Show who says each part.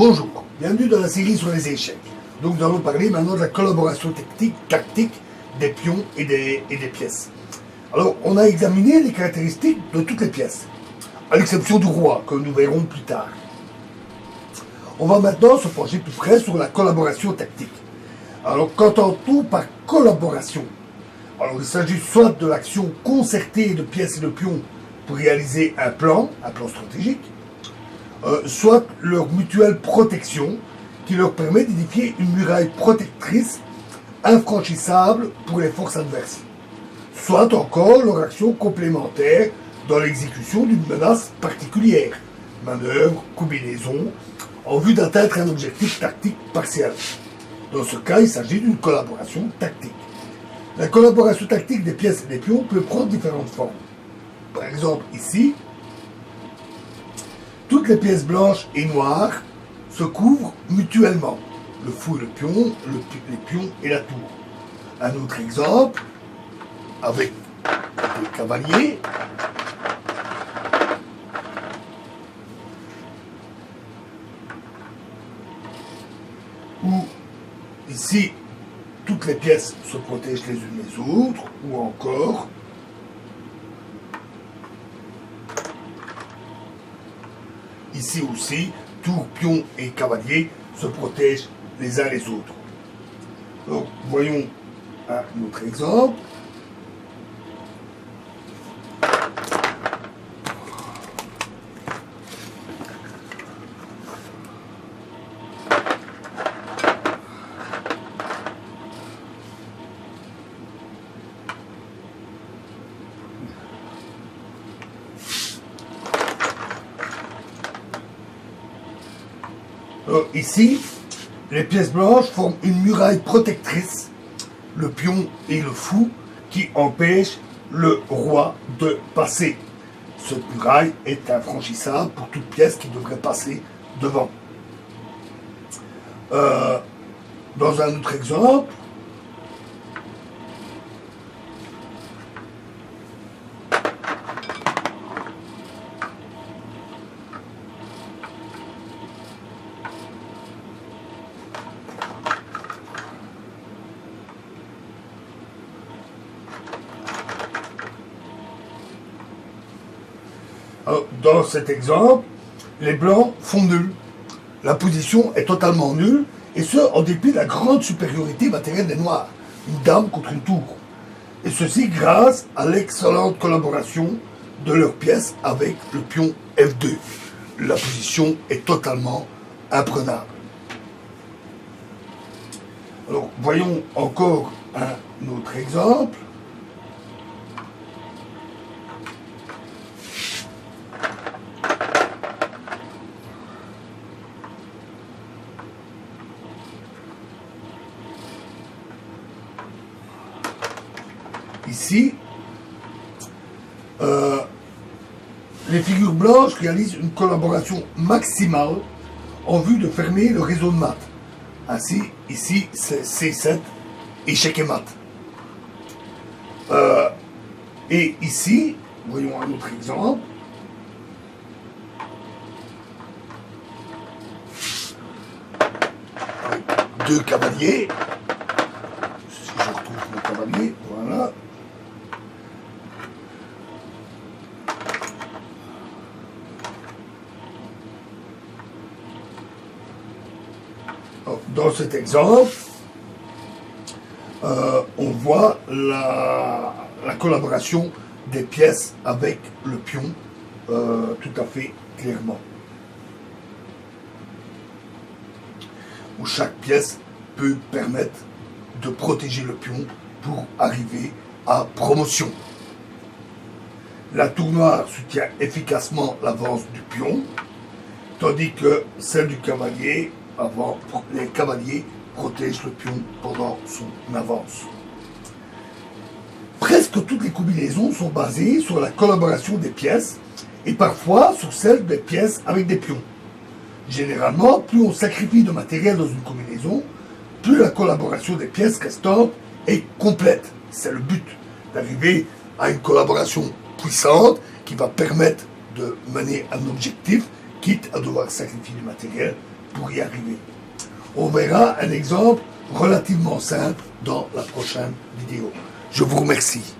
Speaker 1: Bonjour, bienvenue dans la série sur les échecs. Donc nous allons parler maintenant de la collaboration tactique des pions et des pièces. Alors on a examiné les caractéristiques de toutes les pièces, à l'exception du roi, que nous verrons plus tard. On va maintenant se pencher plus près sur la collaboration tactique. Alors qu'entend-on par collaboration? Alors il s'agit soit de l'action concertée de pièces et de pions pour réaliser un plan stratégique, soit leur mutuelle protection qui leur permet d'édifier une muraille protectrice infranchissable pour les forces adverses, soit encore leur action complémentaire dans l'exécution d'une menace particulière, manœuvre, combinaison, en vue d'atteindre un objectif tactique partiel. Dans ce cas, il s'agit d'une collaboration tactique. La collaboration tactique des pièces et des pions peut prendre différentes formes. Par exemple, ici, toutes les pièces blanches et noires se couvrent mutuellement. Le fou et le pion, les pions et la tour. Un autre exemple, avec les cavaliers. Où ici, toutes les pièces se protègent les unes les autres, ou encore ici aussi, tour, pion et cavalier se protègent les uns les autres. Donc, voyons un autre exemple. Alors, ici, les pièces blanches forment une muraille protectrice, le pion et le fou, qui empêchent le roi de passer. Cette muraille est infranchissable pour toute pièce qui devrait passer devant. Dans un autre exemple, dans cet exemple, les blancs font nul. La position est totalement nulle, et ce, en dépit de la grande supériorité matérielle des noirs. Une dame contre une tour. Et ceci grâce à l'excellente collaboration de leurs pièces avec le pion F2. La position est totalement imprenable. Alors, voyons encore un autre exemple. Ici, les figures blanches réalisent une collaboration maximale en vue de fermer le réseau de mat. Ainsi, ici, c'est C7, échec et mat. Et ici, voyons un autre exemple. Avec deux cavaliers. Si je retrouve mon cavalier, voilà. Dans cet exemple, on voit la collaboration des pièces avec le pion tout à fait clairement. Où chaque pièce peut permettre de protéger le pion pour arriver à promotion. La tour noire soutient efficacement l'avance du pion, tandis que celle du cavalier, les cavaliers protègent le pion pendant son avance. Presque toutes les combinaisons sont basées sur la collaboration des pièces et parfois sur celle des pièces avec des pions. Généralement, plus on sacrifie de matériel dans une combinaison, plus la collaboration des pièces restantes est complète. C'est le but, d'arriver à une collaboration puissante qui va permettre de mener un objectif, quitte à devoir sacrifier du matériel pour y arriver. On verra un exemple relativement simple dans la prochaine vidéo. Je vous remercie.